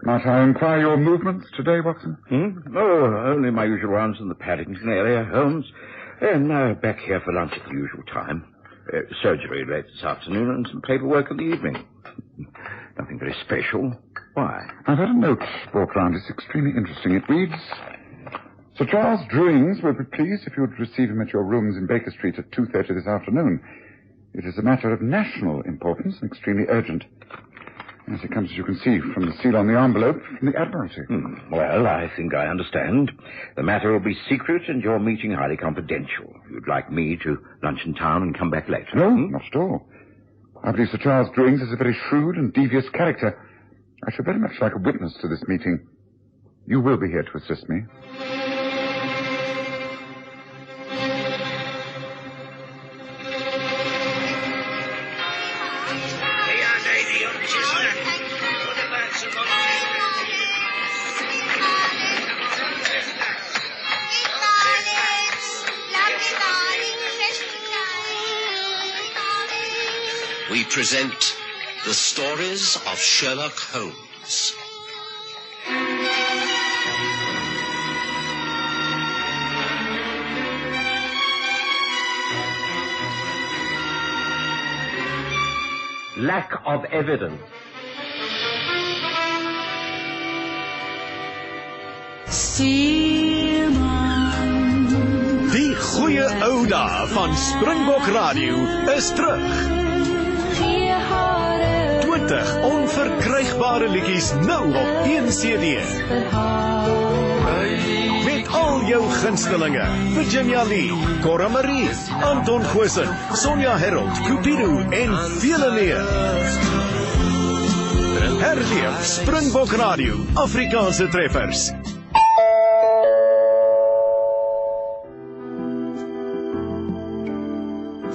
Might I inquire your movements today, Watson? Oh, only my usual rounds in the Paddington area, Holmes. And now back here for lunch at the usual time. Surgery late this afternoon and some paperwork in the evening. Nothing very special. Why? I've had a note brought round. It's extremely interesting. It reads, Sir Charles Druings will be pleased if you would receive him at your rooms in Baker Street at 2:30 this afternoon. It is a matter of national importance and extremely urgent. As it comes, as you can see, from the seal on the envelope from the Admiralty. Well, I think I understand. The matter will be secret and your meeting highly confidential. You'd like me to lunch in town and come back later? No, not at all. I believe Sir Charles Druings is a very shrewd and devious character. I should very much like a witness to this meeting. You will be here to assist me. We present the stories of Sherlock Holmes. Lack of evidence. Die goeie ou dae van Springbok Radio is terug. 20 onverkrygbare liedjies nou op 1 CD. Met al jou gunstelinge, Virginia Lee, Cora Marie, Anton Goosen, Sonja Herold, Cupido en vele meer. Herleef Springbok Radio, Afrikaanse treffers.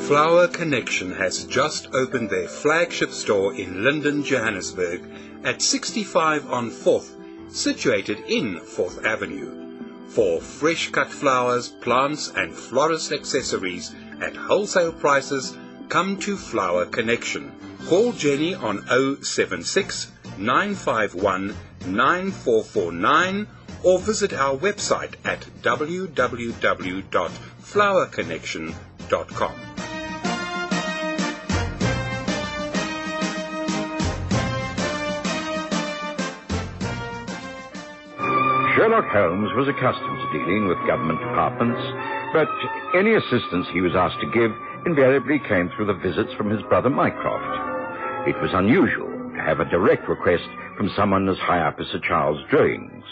Flower Connection has just opened their flagship store in Linden, Johannesburg at 65 on 4th, situated in 4th Avenue. For fresh cut flowers, plants and florist accessories at wholesale prices, come to Flower Connection. Call Jenny on 076 951 9449 or visit our website at www.flowerconnection.com. Sherlock Holmes was accustomed to dealing with government departments, but any assistance he was asked to give invariably came through the visits from his brother Mycroft. It was unusual to have a direct request from someone as high up as Sir Charles Druings.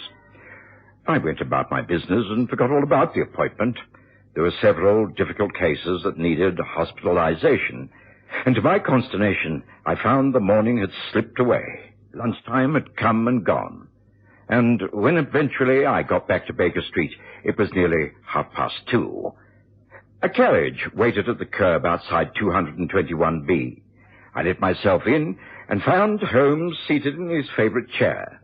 I went about my business and forgot all about the appointment. There were several difficult cases that needed hospitalization, and to my consternation, I found the morning had slipped away. Lunchtime had come and gone. And when eventually I got back to Baker Street, it was nearly 2:30. A carriage waited at the curb outside 221B. I let myself in and found Holmes seated in his favorite chair.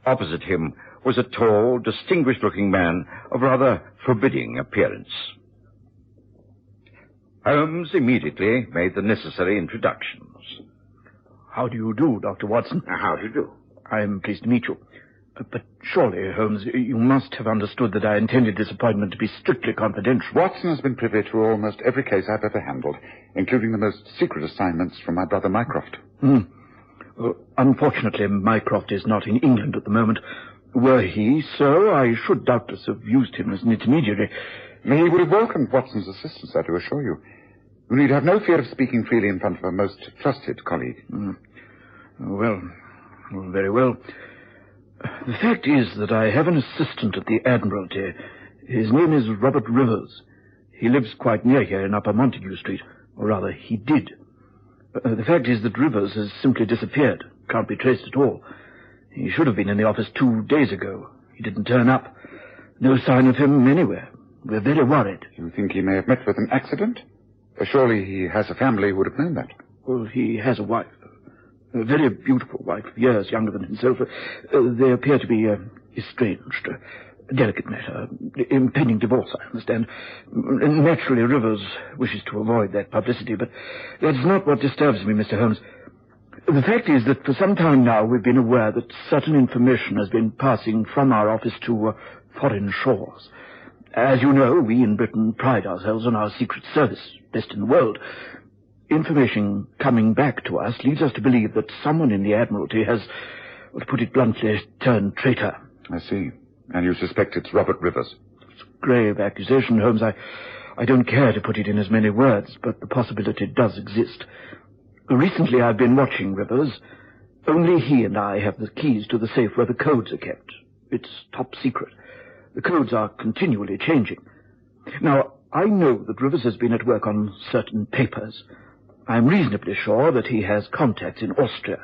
Opposite him was a tall, distinguished-looking man of rather forbidding appearance. Holmes immediately made the necessary introductions. How do you do, Dr. Watson? How do you do? I'm pleased to meet you. But surely, Holmes, you must have understood that I intended this appointment to be strictly confidential. Watson has been privy to almost every case I've ever handled, including the most secret assignments from my brother Mycroft. Unfortunately, Mycroft is not in England at the moment. Were he so, I should doubtless have used him as an intermediary. He would have welcomed Watson's assistance, I do assure you. You need have no fear of speaking freely in front of a most trusted colleague. Well, very well. The fact is that I have an assistant at the Admiralty. His name is Robert Rivers. He lives quite near here in Upper Montague Street, or rather, he did. The fact is that Rivers has simply disappeared, can't be traced at all. He should have been in the office 2 days ago. He didn't turn up. No sign of him anywhere. We're very worried. You think he may have met with an accident? Surely he has a family who would have known that. Well, he has a wife. A very beautiful wife, years younger than himself. They appear to be estranged. A delicate matter. Impending divorce, I understand. Naturally, Rivers wishes to avoid that publicity, but that's not what disturbs me, Mr. Holmes. The fact is that for some time now we've been aware that certain information has been passing from our office to foreign shores. As you know, we in Britain pride ourselves on our secret service, best in the world. Information coming back to us leads us to believe that someone in the Admiralty has, to put it bluntly, turned traitor. I see. And you suspect it's Robert Rivers? It's a grave accusation, Holmes. I don't care to put it in as many words, but the possibility does exist. Recently I've been watching Rivers. Only he and I have the keys to the safe where the codes are kept. It's top secret. The codes are continually changing. Now, I know that Rivers has been at work on certain papers. I'm reasonably sure that he has contacts in Austria.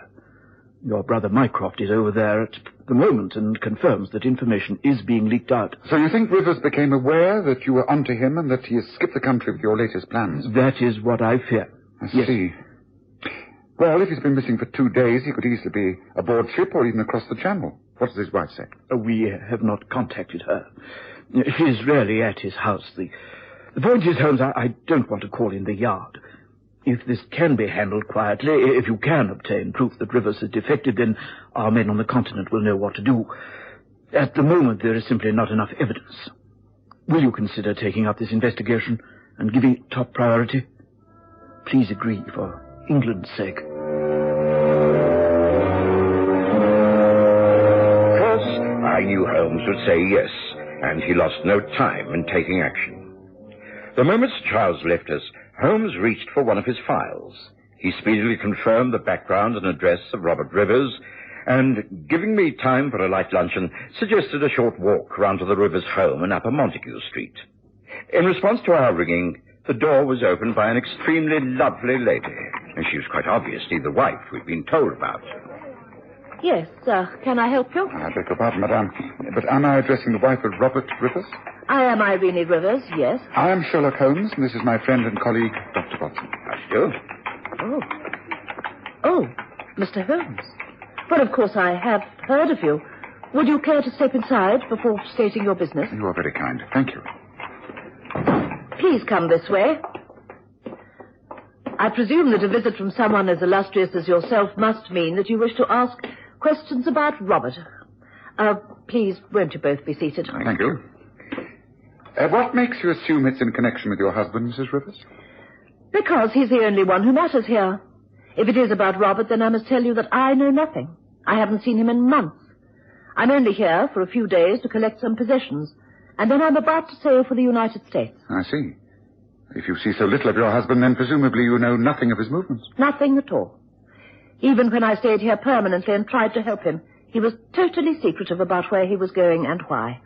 Your brother Mycroft is over there at the moment and confirms that information is being leaked out. So you think Rivers became aware that you were onto him and that he has skipped the country with your latest plans? That is what I fear. I see. Well, if he's been missing for 2 days, he could easily be aboard ship or even across the channel. What does his wife say? We have not contacted her. She's rarely at his house. The point is, Holmes, I don't want to call in the yard. If this can be handled quietly, if you can obtain proof that Rivers has defected, then our men on the continent will know what to do. At the moment, there is simply not enough evidence. Will you consider taking up this investigation and giving it top priority? Please agree for England's sake. First, I knew Holmes would say yes, and he lost no time in taking action. The moment Sir Charles left us, Holmes reached for one of his files. He speedily confirmed the background and address of Robert Rivers, and, giving me time for a light luncheon, suggested a short walk round to the Rivers home in Upper Montague Street. In response to our ringing, the door was opened by an extremely lovely lady, and she was quite obviously the wife we'd been told about. Yes, can I help you? I beg your pardon, madame, but am I addressing the wife of Robert Rivers? I am Irene Rivers, yes. I am Sherlock Holmes, and this is my friend and colleague, Dr. Watson. How do you do? Oh, Mr. Holmes. Well, of course, I have heard of you. Would you care to step inside before stating your business? You are very kind. Thank you. Please come this way. I presume that a visit from someone as illustrious as yourself must mean that you wish to ask questions about Robert. Please, won't you both be seated? Thank you. What makes you assume it's in connection with your husband, Mrs. Rivers? Because he's the only one who matters here. If it is about Robert, then I must tell you that I know nothing. I haven't seen him in months. I'm only here for a few days to collect some possessions, and then I'm about to sail for the United States. I see. If you see so little of your husband, then presumably you know nothing of his movements. Nothing at all. Even when I stayed here permanently and tried to help him, he was totally secretive about where he was going and why.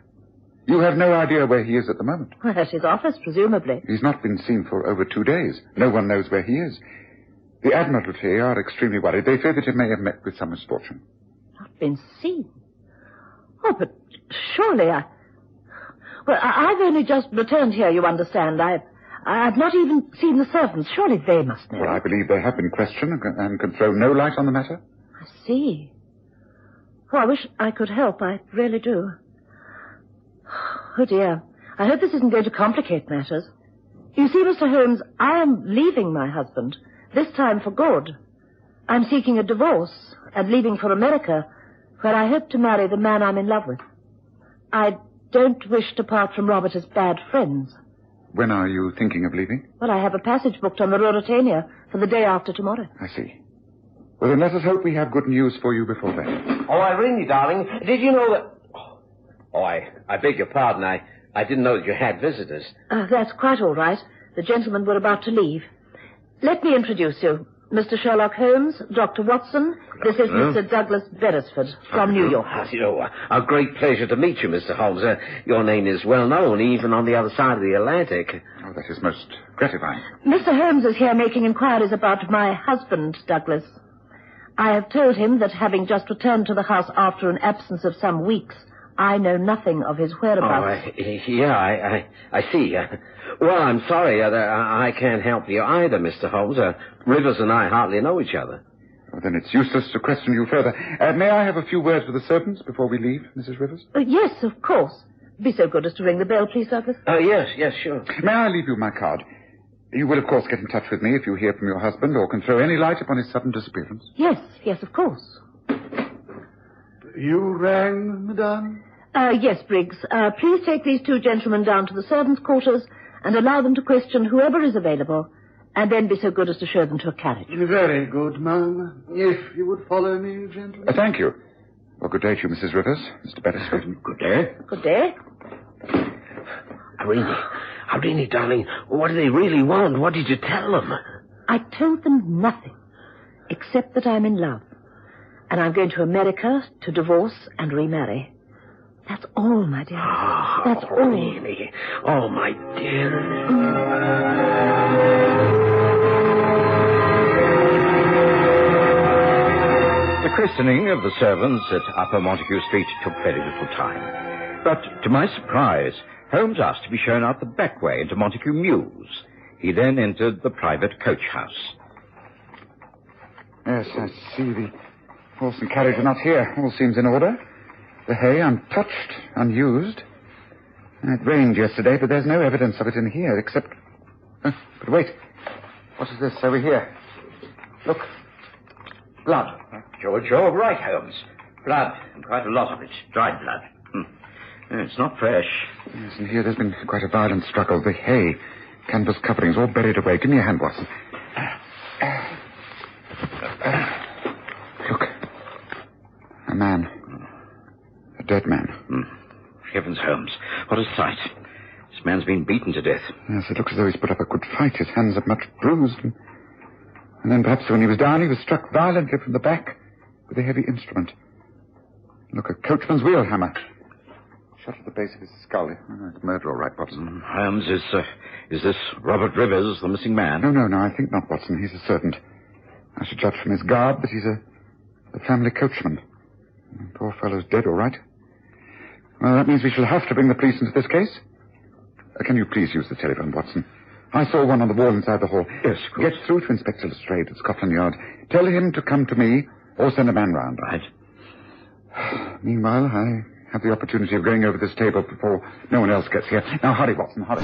You have no idea where he is at the moment? Well, at his office, presumably. He's not been seen for over 2 days. No one knows where he is. The Admiralty are extremely worried. They fear that he may have met with some misfortune. Not been seen? Oh, but surely I've only just returned here, you understand. I've not even seen the servants. Surely they must know. Well, I believe they have been questioned and can throw no light on the matter. I see. Oh, I wish I could help. I really do. Oh, dear. I hope this isn't going to complicate matters. You see, Mr. Holmes, I am leaving my husband, this time for good. I'm seeking a divorce and leaving for America, where I hope to marry the man I'm in love with. I don't wish to part from Robert as bad friends. When are you thinking of leaving? Well, I have a passage booked on the Ruritania for the day after tomorrow. I see. Well, then let us hope we have good news for you before then. Oh, Irene, darling, did you know that... Oh, I beg your pardon. I didn't know that you had visitors. That's quite all right. The gentlemen were about to leave. Let me introduce you. Mr. Sherlock Holmes, Dr. Watson. This is Mr. Douglas Beresford from New York. A great pleasure to meet you, Mr. Holmes. Your name is well known, even on the other side of the Atlantic. Oh, that is most gratifying. Mr. Holmes is here making inquiries about my husband, Douglas. I have told him that having just returned to the house after an absence of some weeks, I know nothing of his whereabouts. I see. Well, I'm sorry. I can't help you either, Mr. Holmes. Rivers and I hardly know each other. Well, then it's useless to question you further. May I have a few words with the servants before we leave, Mrs. Rivers? Yes, of course. Be so good as to ring the bell, please, Douglas. Yes, sure. May I leave you my card? You will, of course, get in touch with me if you hear from your husband or can throw any light upon his sudden disappearance. Yes, of course. You rang, madame? Yes, Briggs. Please take these two gentlemen down to the servants' quarters and allow them to question whoever is available, and then be so good as to show them to a carriage. Very good, ma'am. If you would follow me, gentlemen. Thank you. Well, good day to you, Mrs. Rivers. Mr. Beresford. Good day. Good day. Irene, darling, what do they really want? What did you tell them? I told them nothing, except that I'm in love. And I'm going to America to divorce and remarry. That's all, my dear. That's all. Really? Oh, my dear. The christening of the servants at Upper Montague Street took very little time. But, to my surprise, Holmes asked to be shown out the back way into Montague Mews. He then entered the private coach house. Yes, I see. The horse and carriage are not here. All seems in order. The hay untouched, unused. It rained yesterday, but there's no evidence of it in here, except... but wait. What is this over here? Look. Blood. You're right, Holmes. Blood, and quite a lot of it. Dried blood. It's not fresh. Yes, and here there's been quite a violent struggle. The hay, canvas coverings, all buried away. Give me a hand, Watson. Look. A man. A dead man. Heavens, Holmes. What a sight. This man's been beaten to death. Yes, it looks as though he's put up a good fight. His hands are much bruised. And then perhaps when he was down, he was struck violently from the back with a heavy instrument. Look, a coachman's wheel hammer. Shot at the base of his skull. Oh, it's murder, all right, Watson. Holmes, is this Robert Rivers, the missing man? No, I think not, Watson. He's a servant. I should judge from his garb that he's a family coachman. The poor fellow's dead, all right. Well, that means we shall have to bring the police into this case. Can you please use the telephone, Watson? I saw one on the wall inside the hall. Yes, of course. Get through to Inspector Lestrade at Scotland Yard. Tell him to come to me or send a man round. Right. Meanwhile, I have the opportunity of going over this table before no one else gets here. Now, hurry, Watson, hurry.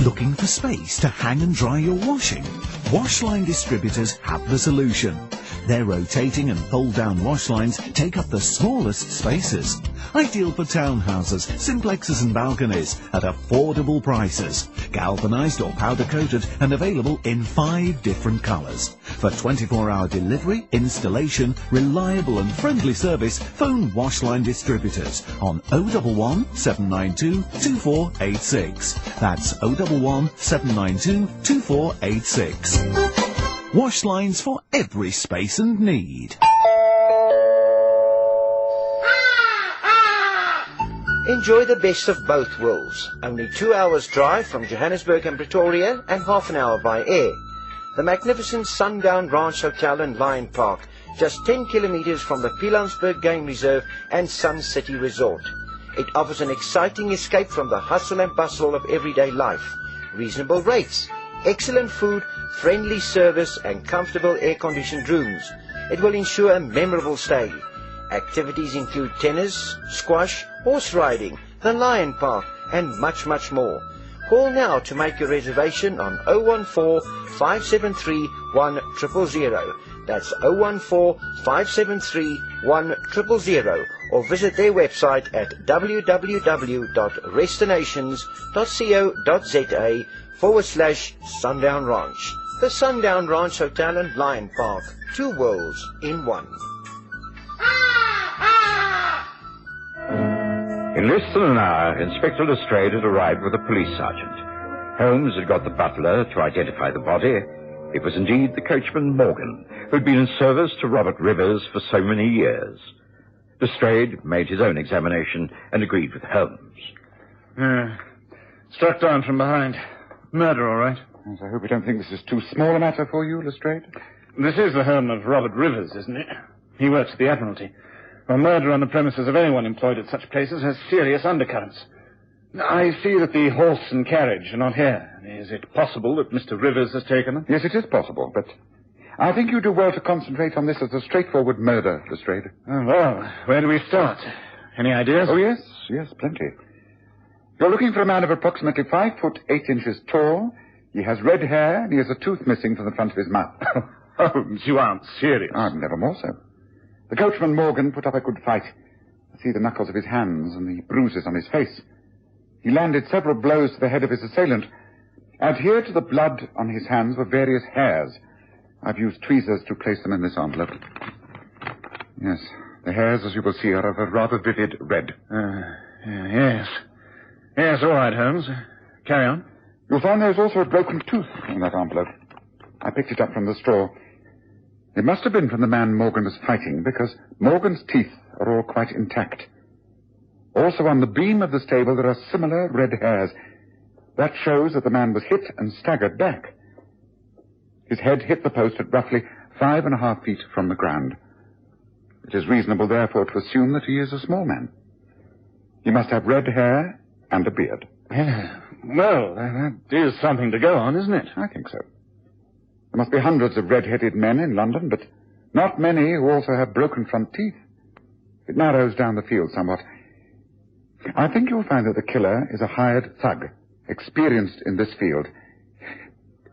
Looking for space to hang and dry your washing? Washline distributors have the solution. Their rotating and fold-down wash lines take up the smallest spaces. Ideal for townhouses, simplexes and balconies at affordable prices. Galvanized or powder-coated and available in 5 different colors. For 24-hour delivery, installation, reliable and friendly service, phone Washline Distributors on 011 792 2486. That's 011 792 2486. Wash lines for every space and need. Enjoy the best of both worlds. Only 2 hours drive from Johannesburg and Pretoria and half an hour by air. The magnificent Sundown Ranch Hotel and Lion Park, just 10 kilometers from the Pilanesberg Game Reserve and Sun City Resort. It offers an exciting escape from the hustle and bustle of everyday life. Reasonable rates, excellent food, friendly service and comfortable air-conditioned rooms. It will ensure a memorable stay. Activities include tennis, squash, horse riding, the Lion Park and much, much more. Call now to make your reservation on 014-573-1000. That's 014-573-1000 or visit their website at www.destinations.co.za/Sundown Ranch. The Sundown Ranch Hotel and Lion Park. 2 worlds in one. In less than an hour, Inspector Lestrade had arrived with a police sergeant. Holmes had got the butler to identify the body. It was indeed the coachman Morgan, who'd been in service to Robert Rivers for so many years. Lestrade made his own examination and agreed with Holmes. Struck down from behind. Murder, all right. Yes, I hope you don't think this is too small a matter for you, Lestrade. This is the home of Robert Rivers, isn't it? He works at the Admiralty. A murder on the premises of anyone employed at such places has serious undercurrents. I see that the horse and carriage are not here. Is it possible that Mr. Rivers has taken them? Yes, it is possible, but I think you do well to concentrate on this as a straightforward murder, Lestrade. Oh, well, where do we start? Any ideas? Oh, yes, plenty. You're looking for a man of approximately 5 foot 8 inches tall. He has red hair, and he has a tooth missing from the front of his mouth. Holmes, you aren't serious. I'm never more so. The coachman Morgan put up a good fight. I see the knuckles of his hands and the bruises on his face. He landed several blows to the head of his assailant. Adhered to the blood on his hands were various hairs. I've used tweezers to place them in this envelope. Yes, the hairs, as you will see, are of a rather vivid red. Yes. Yes, all right, Holmes. Carry on. You'll find there's also a broken tooth in that envelope. I picked it up from the straw. It must have been from the man Morgan was fighting, because Morgan's teeth are all quite intact. Also on the beam of the stable there are similar red hairs. That shows that the man was hit and staggered back. His head hit the post at roughly 5.5 feet from the ground. It is reasonable, therefore, to assume that he is a small man. He must have red hair and a beard. Yeah. Well, that is something to go on, isn't it? I think so. There must be hundreds of red-headed men in London, but not many who also have broken front teeth. It narrows down the field somewhat. I think you'll find that the killer is a hired thug, experienced in this field.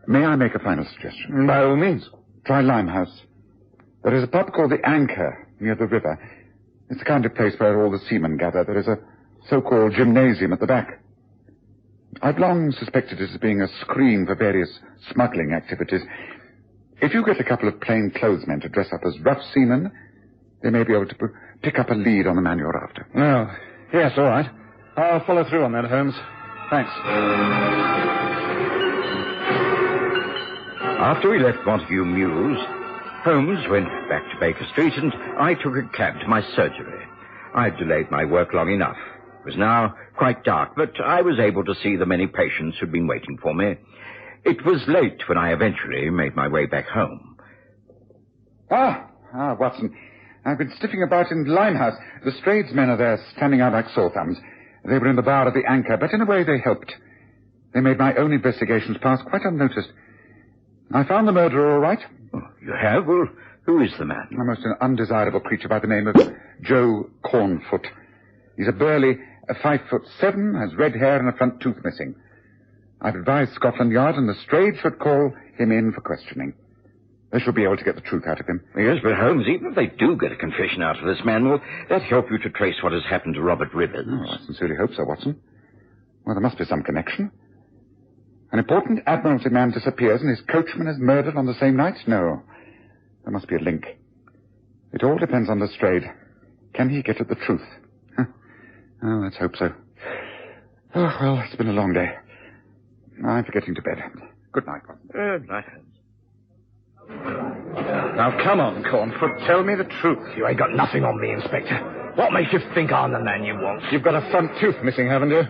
May I make a final suggestion? By all means. Try Limehouse. There is a pub called the Anchor near the river. It's the kind of place where all the seamen gather. There is a so-called gymnasium at the back. I've long suspected it as being a screen for various smuggling activities. If you get a couple of plain clothes men to dress up as rough seamen, they may be able to pick up a lead on the man you're after. Oh, yes, all right. I'll follow through on that, Holmes. Thanks. After we left Montague Mews, Holmes went back to Baker Street, and I took a cab to my surgery. I'd delayed my work long enough. It was now quite dark, but I was able to see the many patients who'd been waiting for me. It was late when I eventually made my way back home. Watson. I've been sniffing about in Limehouse. The Strayed's men are there, standing out like sore thumbs. They were in the bar of the Anchor, but in a way they helped. They made my own investigations pass quite unnoticed. I found the murderer all right. Oh, you have? Well, who is the man? A most undesirable creature by the name of Joe Cornfoot. He's a burly 5'7", has red hair and a front tooth missing. I've advised Scotland Yard, and the Strayed should call him in for questioning. They should be able to get the truth out of him. Yes, but Holmes, even if they do get a confession out of this man, will that help you to trace what has happened to Robert Rivers? Oh, I sincerely hope so, Watson. Well, there must be some connection. An important Admiralty man disappears and his coachman is murdered on the same night? No. There must be a link. It all depends on Lestrade. Can he get at the truth? Oh, let's hope so. Oh, well, it's been a long day. I'm getting to bed. Good night, Watson. Good night, Holmes. Now, come on, Cornfoot. Tell me the truth. You ain't got nothing on me, Inspector. What makes you think I'm the man you want? You've got a front tooth missing, haven't you?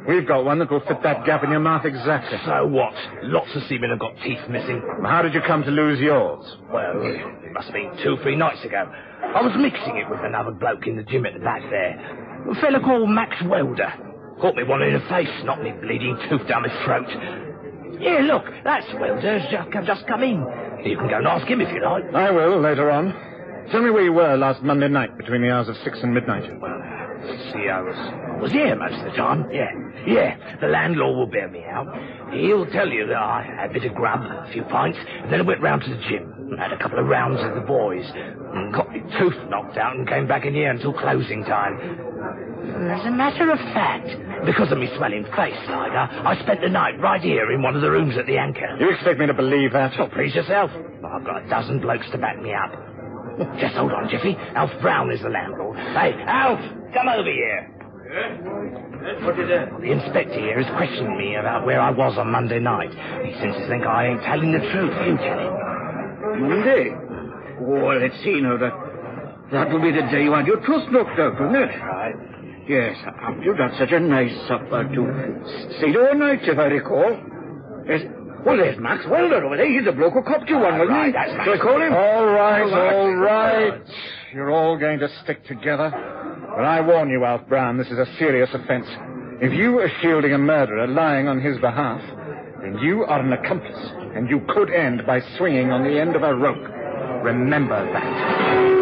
We've got one that will fit that gap in your mouth exactly. So what? Lots of seamen have got teeth missing. How did you come to lose yours? Well, it must have been 2 or 3 nights ago. I was mixing it with another bloke in the gym at the back there. A fella called Max Welder. Caught me one in the face, knocked me bleeding tooth down my throat. Yeah, look, that's Welder's just come in. You can go and ask him if you like. I will, later on. Tell me where you were last Monday night between the hours of 6 and midnight. Well, see, I was here most of the time. Yeah. The landlord will bear me out. He'll tell you that I had a bit of grub, a few pints, and then I went round to the gym and had a couple of rounds with the boys, and got my tooth knocked out and came back in here until closing time. As a matter of fact, because of me swelling face, like, I spent the night right here in one of the rooms at the Anchor. You expect me to believe that? Oh, please yourself. I've got a dozen blokes to back me up. Just hold on, Jiffy. Alf Brown is the landlord. Hey, Alf, come over here. What is it? The inspector here is questioning me about where I was on Monday night. He seems to think I ain't telling the truth. You tell him. Monday? Oh, let's see now. That will be the day you had your tooth knocked out, wouldn't it? Right. Yes, after you got such a nice supper to stayed overnight, if I recall. Yes. Well, there's Max Welder over there. He's the bloke who copped you one, wasn't he? That's Max. Shall I call him? All right. You're all going to stick together. But I warn you, Alf Brown, this is a serious offence. If you are shielding a murderer lying on his behalf, Then you are an accomplice, and you could end by swinging on the end of a rope. Remember that.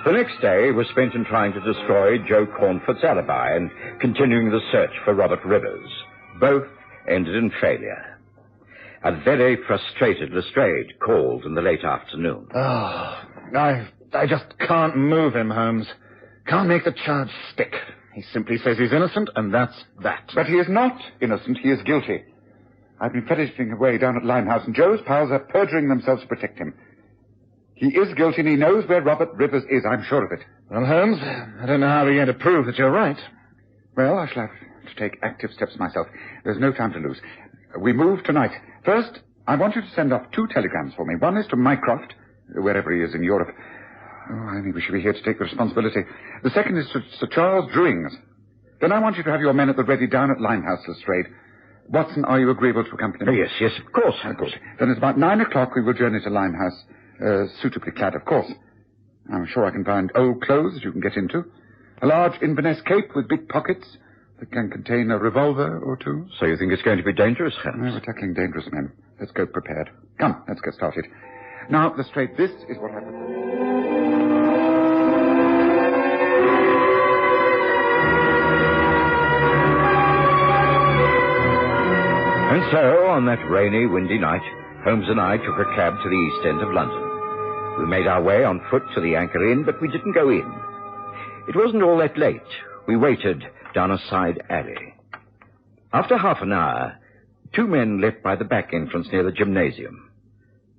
The next day was spent in trying to destroy Joe Cornfoot's alibi and continuing the search for Robert Rivers. Both ended in failure. A very frustrated Lestrade called in the late afternoon. Oh, I just can't move him, Holmes. Can't make the charge stick. He simply says he's innocent, and that's that. But he is not innocent. He is guilty. I've been fetishing away down at Limehouse, and Joe's pals are perjuring themselves to protect him. He is guilty, and he knows where Robert Rivers is. I'm sure of it. Well, Holmes, I don't know how we're going to prove that you're right. Well, I shall have to take active steps myself. There's no time to lose. We move tonight. First, I want you to send off 2 telegrams for me. One is to Mycroft, wherever he is in Europe. Oh, I think we should be here to take the responsibility. The second is to Sir Charles Drewings. Then I want you to have your men at the ready down at Limehouse, Lestrade. Watson, are you agreeable to accompany me? Yes, of course. Of course. Then it's about 9 o'clock we will journey to Limehouse. Suitably clad, of course. I'm sure I can find old clothes that you can get into. A large Inverness cape with big pockets that can contain a revolver or 2. So you think it's going to be dangerous, Holmes? No, we're tackling dangerous men. Let's go prepared. Come, let's get started. Now, Lestrade, this is what happened. And so, on that rainy, windy night, Holmes and I took a cab to the east end of London. We made our way on foot to the Anchor Inn, but we didn't go in. It wasn't all that late. We waited down a side alley. After half an hour, 2 men left by the back entrance near the gymnasium.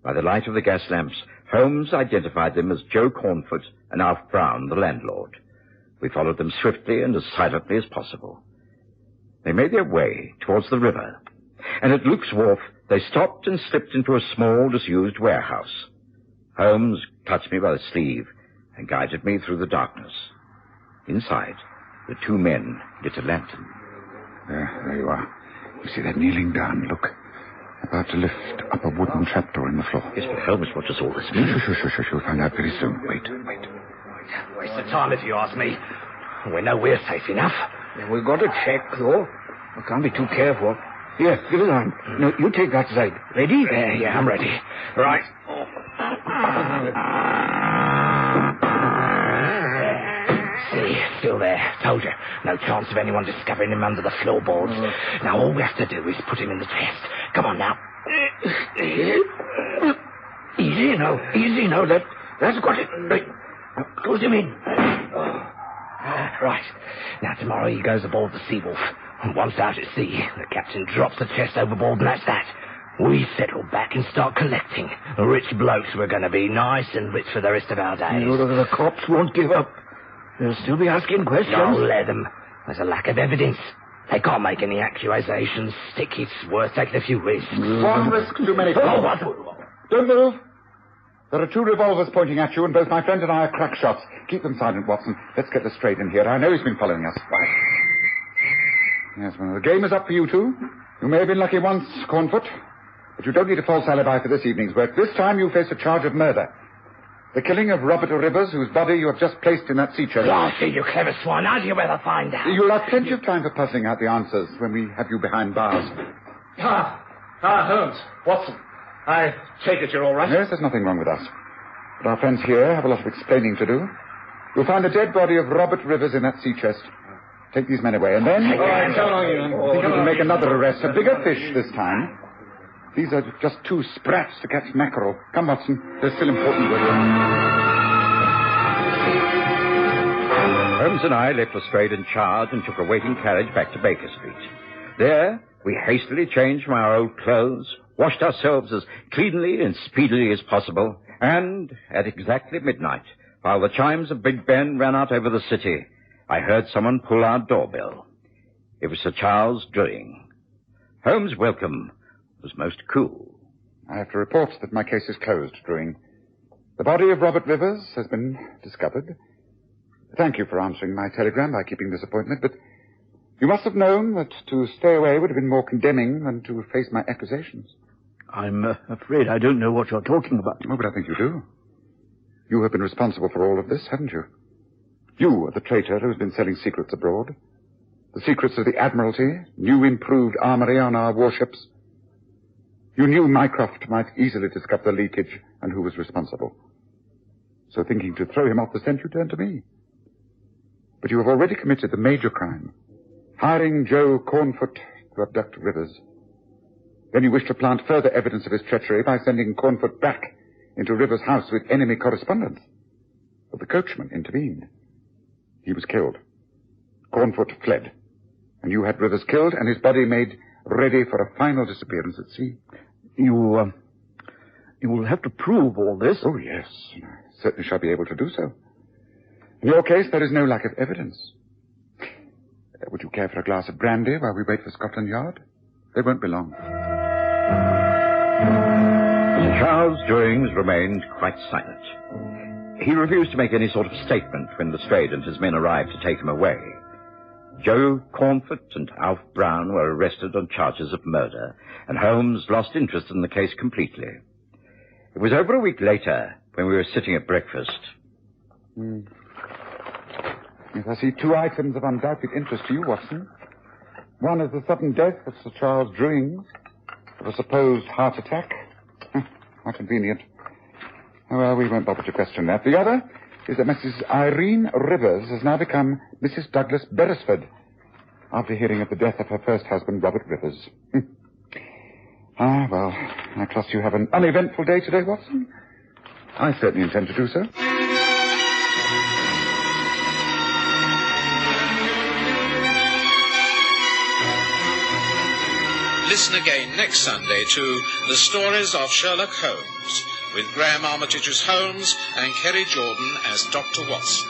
By the light of the gas lamps, Holmes identified them as Joe Cornfoot and Alf Brown, the landlord. We followed them swiftly and as silently as possible. They made their way towards the river, and at Luke's Wharf, they stopped and slipped into a small, disused warehouse. Holmes touched me by the sleeve and guided me through the darkness. Inside, the 2 men lit a lantern. There you are. You see, they're kneeling down. Look. About to lift up a wooden trapdoor in the floor. Yes, but Holmes, what does all this mean? Shush. You'll find out very soon. Wait. Waste of time if you ask me. We know we're safe enough. Yeah, we've got to check, though. We can't be too careful. Here, give it on. No, you take that side. Ready? Yeah, I'm ready. Right. See, still there. Told you. No chance of anyone discovering him under the floorboards. Now, all we have to do is put him in the chest. Come on, now. Easy now. That's got it. Right. Close him in. Right. Now, tomorrow he goes aboard the Seawolf. And once out at sea, the captain drops the chest overboard, and that's that. We settle back and start collecting. Rich blokes we're going to be, nice and rich for the rest of our days. The cops won't give up. They'll still be asking questions. No, let them. There's a lack of evidence. They can't make any accusations. Stick, it's worth taking a few risks. One risk too many. What? Don't move. There are 2 revolvers pointing at you, and both my friend and I are crack shots. Keep them silent, Watson. Let's get Lestrade in here. I know he's been following us. Right. Yes, well, the game is up for you 2. You may have been lucky once, Cornfoot, but you don't need a false alibi for this evening's work. This time you face a charge of murder. The killing of Robert Rivers, whose body you have just placed in that sea chest. Oh, see, you clever swine. How do you ever find out? You'll have plenty of time for puzzling out the answers when we have you behind bars. Holmes. Watson. I take it you're all right? Yes, there's nothing wrong with us. But our friends here have a lot of explaining to do. You'll find the dead body of Robert Rivers in that sea chest. Take these men away, and then... All right, so long, you. I think you can make another arrest. A bigger fish this time. These are just 2 sprats to catch mackerel. Come, Watson. There's still important work. Holmes and I left Lestrade in charge and took a waiting carriage back to Baker Street. There, we hastily changed from our old clothes, washed ourselves as cleanly and speedily as possible, and at exactly midnight, while the chimes of Big Ben ran out over the city, I heard someone pull our doorbell. It was Sir Charles Drewing. Holmes' welcome was most cool. I have to report that my case is closed, Drewing. The body of Robert Rivers has been discovered. Thank you for answering my telegram by keeping this appointment, but you must have known that to stay away would have been more condemning than to face my accusations. I'm afraid I don't know what you're talking about. Oh, but I think you do. You have been responsible for all of this, haven't you? You are the traitor who's been selling secrets abroad. The secrets of the Admiralty, new improved armory on our warships. You knew Mycroft might easily discover the leakage and who was responsible. So thinking to throw him off the scent, you turned to me. But you have already committed the major crime, hiring Joe Cornfoot to abduct Rivers. Then you wish to plant further evidence of his treachery by sending Cornfoot back into Rivers' house with enemy correspondence. But the coachman intervened. He was killed. Cornfoot fled. And you had Rivers killed and his body made ready for a final disappearance at sea. You will have to prove all this. Oh, yes. I certainly shall be able to do so. In your case, there is no lack of evidence. Would you care for a glass of brandy while we wait for Scotland Yard? They won't be long. Sir Charles' doings remained quite silent. He refused to make any sort of statement when Lestrade and his men arrived to take him away. Joe Cornfoot and Alf Brown were arrested on charges of murder, and Holmes lost interest in the case completely. It was over a week later, when we were sitting at breakfast. Yes, I see two items of undoubted interest to you, Watson. One is the sudden death of Sir Charles Druings of a supposed heart attack. How convenient. Oh, well, we won't bother to question that. The other is that Mrs. Irene Rivers has now become Mrs. Douglas Beresford after hearing of the death of her first husband, Robert Rivers. Well, I trust you have an uneventful day today, Watson. I certainly intend to do so. Listen again next Sunday to The Stories of Sherlock Holmes, with Graham Armitage as Holmes and Kerry Jordan as Dr. Watson.